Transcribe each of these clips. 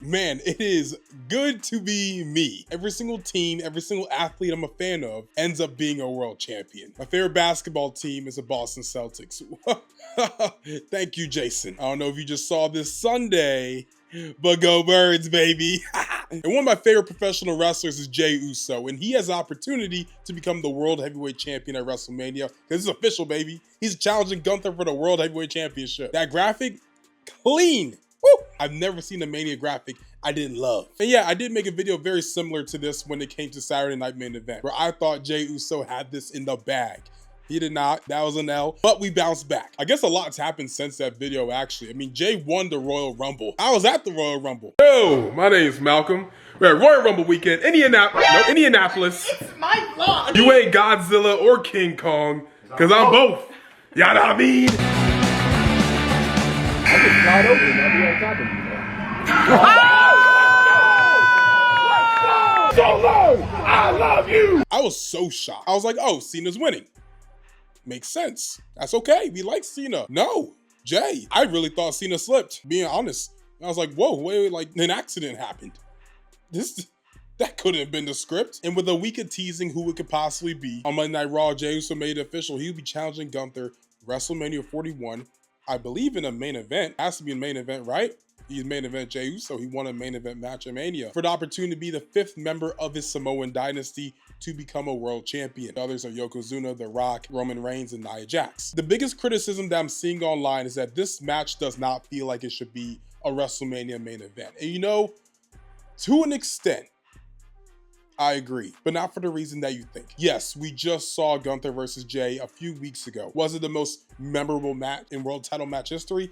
Man, it is good to be me. Every single team, every single athlete I'm a fan of ends up being a world champion. My favorite basketball team is the Boston Celtics. Thank you, Jason. I don't know if you just saw this Sunday, but go Birds, baby. And one of my favorite professional wrestlers is Jey Uso, and he has the opportunity to become the World Heavyweight Champion at WrestleMania. This is official, baby. He's challenging Gunther for the World Heavyweight Championship. That graphic, clean. Woo! I've never seen a Mania graphic I didn't love. And yeah, I did make a video very similar to this when it came to Saturday Night Main Event, where I thought Jey Uso had this in the bag. He did not. That was an L, but we bounced back. I guess a lot's happened since that video, actually. I mean, Jey won the Royal Rumble. I was at the Royal Rumble. Yo, my name's Malcolm. We're at Royal Rumble weekend, Indianapolis. It's my vlog. You ain't Godzilla or King Kong, because I'm both. You know what I mean? I just slide over and I'll be on top of you. So low, I love you. I was so shocked. I was like, oh, Cena's winning. Makes sense. That's okay. We like Cena. No, Jey. I really thought Cena slipped, being honest. I was like, whoa, wait, like an accident happened. That couldn't have been the script. And with a week of teasing who it could possibly be, on Monday Night Raw, Jey Uso made it official. He would be challenging Gunther, WrestleMania 41. I believe in a main event. Has to be a main event, right? He's main event Jey Uso. He won a main event match at Mania for the opportunity to be the 5th member of his Samoan dynasty to become a world champion. Others are Yokozuna, The Rock, Roman Reigns, and Nia Jax. The biggest criticism that I'm seeing online is that this match does not feel like it should be a WrestleMania main event. And you know, to an extent, I agree, but not for the reason that you think. Yes, we just saw Gunther versus Jey a few weeks ago. Was it the most memorable match in world title match history?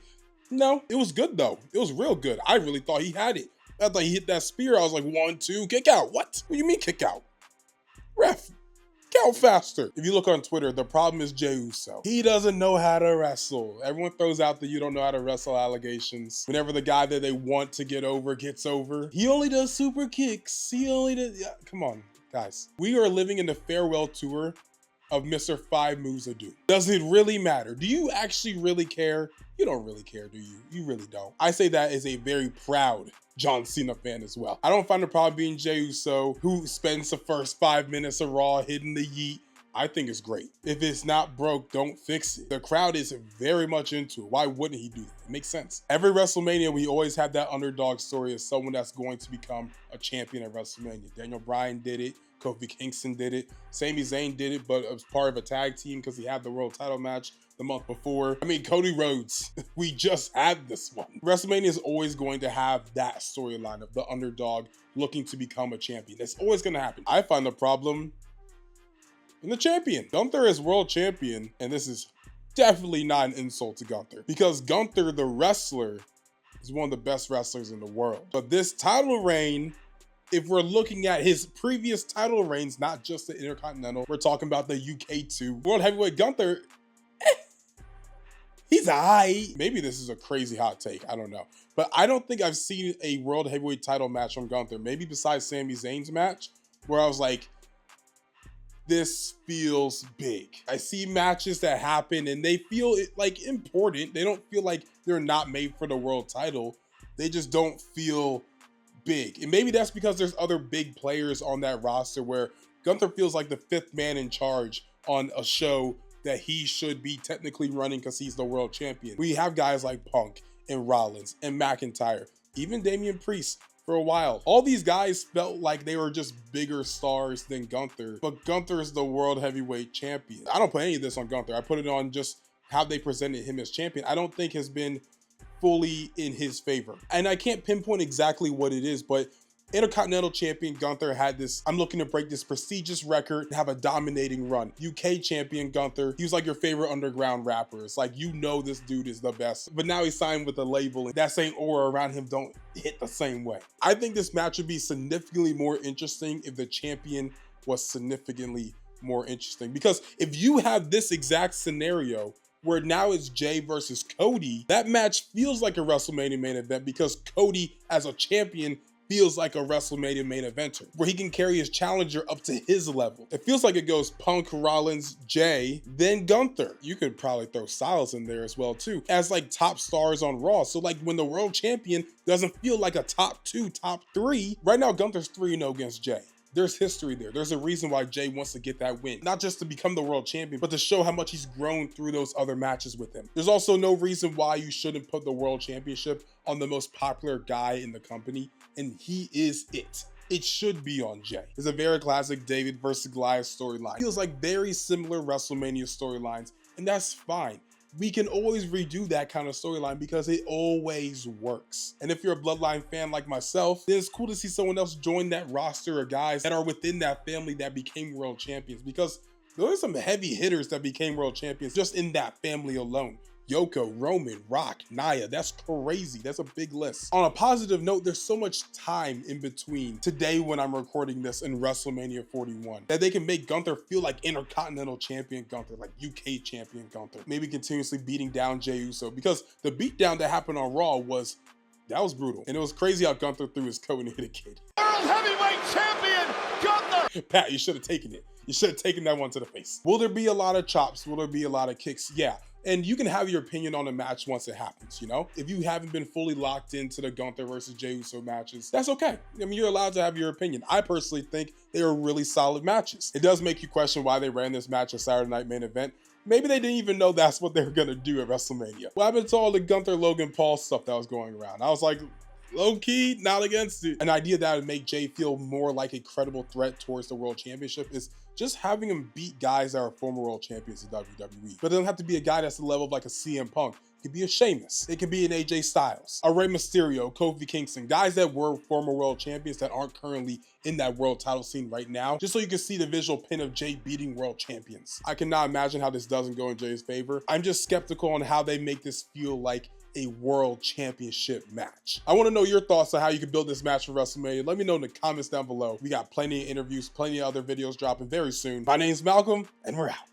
No, it was good though. It was real good. I really thought he had it. I thought he hit that spear. I was like, 1, 2, kick out. What do you mean kick out? Ref, count faster. If you look on Twitter, the problem is Jey Uso. He doesn't know how to wrestle. Everyone throws out the you don't know how to wrestle allegations. Whenever the guy that they want to get over gets over, he only does super kicks. He only does, yeah, come on, guys. We are living in the farewell tour of Mr. 5 Moves of Doom. Does it really matter? Do you actually really care? You don't really care, do you? You really don't. I say that as a very proud John Cena fan as well. I don't find the problem being Jey Uso, who spends the first 5 minutes of Raw hitting the yeet. I think it's great. If it's not broke, don't fix it. The crowd is very much into it. Why wouldn't he do that? It makes sense. Every WrestleMania, we always have that underdog story of someone that's going to become a champion at WrestleMania. Daniel Bryan did it. Kofi Kingston did it. Sami Zayn did it, but it was part of a tag team because he had the world title match the month before. I mean, Cody Rhodes, we just had this one. WrestleMania is always going to have that storyline of the underdog looking to become a champion. That's always going to happen. I find the problem in the champion. Gunther is world champion, and this is definitely not an insult to Gunther, because Gunther, the wrestler, is one of the best wrestlers in the world. But this title reign, if we're looking at his previous title reigns, not just the Intercontinental, we're talking about the UK2. World Heavyweight Gunther, he's aight. Maybe this is a crazy hot take, I don't know. But I don't think I've seen a World Heavyweight title match from Gunther, maybe besides Sami Zayn's match, where I was like, this feels big. I see matches that happen and they feel like important. They don't feel like they're not made for the world title. They just don't feel big. And maybe that's because there's other big players on that roster where Gunther feels like the 5th man in charge on a show that he should be technically running because he's the world champion. We have guys like Punk and Rollins and McIntyre, even Damian Priest for a while. All these guys felt like they were just bigger stars than Gunther, but Gunther is the world heavyweight champion. I don't put any of this on Gunther. I put it on just how they presented him as champion. I don't think has been fully in his favor. And I can't pinpoint exactly what it is, but Intercontinental Champion Gunther had this, I'm looking to break this prestigious record and have a dominating run. UK Champion Gunther, he was like your favorite underground rapper. It's like, you know this dude is the best. But now he's signed with a label and that same aura around him don't hit the same way. I think this match would be significantly more interesting if the champion was significantly more interesting. Because if you have this exact scenario where now it's Jey versus Cody, that match feels like a WrestleMania main event because Cody as a champion feels like a WrestleMania main eventer, where he can carry his challenger up to his level. It feels like it goes Punk, Rollins, Jey, then Gunther. You could probably throw Styles in there as well too, as like top stars on Raw. So like when the world champion doesn't feel like a top 2, top 3. Right now, Gunther's 3-0 against Jey. There's history there. There's a reason why Jey wants to get that win. Not just to become the world champion, but to show how much he's grown through those other matches with him. There's also no reason why you shouldn't put the world championship on the most popular guy in the company, and he is it. It should be on Jey. It's a very classic David versus Goliath storyline. Feels like very similar WrestleMania storylines, and that's fine. We can always redo that kind of storyline because it always works. And if you're a Bloodline fan like myself, then it's cool to see someone else join that roster of guys that are within that family that became world champions, because there are some heavy hitters that became world champions just in that family alone. Yoko, Roman, Rock, Nia, that's crazy. That's a big list. On a positive note, there's so much time in between today when I'm recording this in WrestleMania 41 that they can make Gunther feel like Intercontinental Champion Gunther, like UK Champion Gunther, maybe continuously beating down Jey Uso, because the beatdown that happened on Raw was brutal. And it was crazy how Gunther threw his coat and hit a kid. World Heavyweight Champion Gunther! Pat, you should have taken it. You should have taken that one to the face. Will there be a lot of chops? Will there be a lot of kicks? Yeah. And you can have your opinion on the match once it happens, you know? If you haven't been fully locked into the Gunther versus Jey Uso matches, that's okay. I mean, you're allowed to have your opinion. I personally think they are really solid matches. It does make you question why they ran this match a Saturday Night Main Event. Maybe they didn't even know that's what they were gonna do at WrestleMania. What happened to all the Gunther, Logan Paul stuff that was going around? I was like, low-key, not against it. An idea that would make Jey feel more like a credible threat towards the World Championship is just having him beat guys that are former world champions in WWE. But it doesn't have to be a guy that's the level of like a CM Punk. It could be a Sheamus. It could be an AJ Styles, a Rey Mysterio, Kofi Kingston, guys that were former world champions that aren't currently in that world title scene right now, just so you can see the visual pin of Jey beating world champions. I cannot imagine how this doesn't go in Jey's favor. I'm just skeptical on how they make this feel like a world championship match. I want to know your thoughts on how you can build this match for WrestleMania. Let me know in the comments down below. We got plenty of interviews, plenty of other videos dropping very soon. My name's Malcolm, and we're out.